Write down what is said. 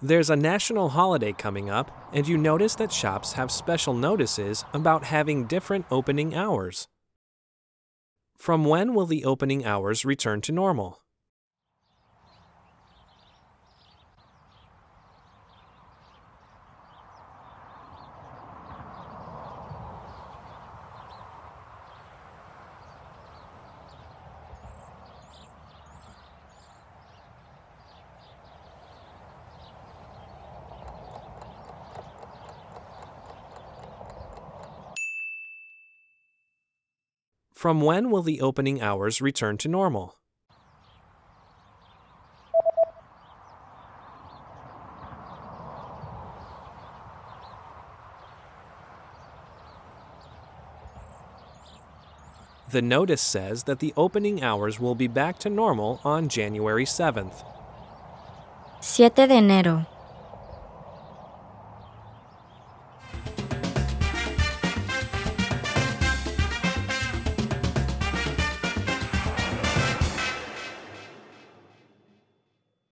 There's a national holiday coming up, and you notice that shops have special notices about having different opening hours. From when will the opening hours return to normal? From when will the opening hours return to normal? The notice says that the opening hours will be back to normal on January 7th. 7 de enero.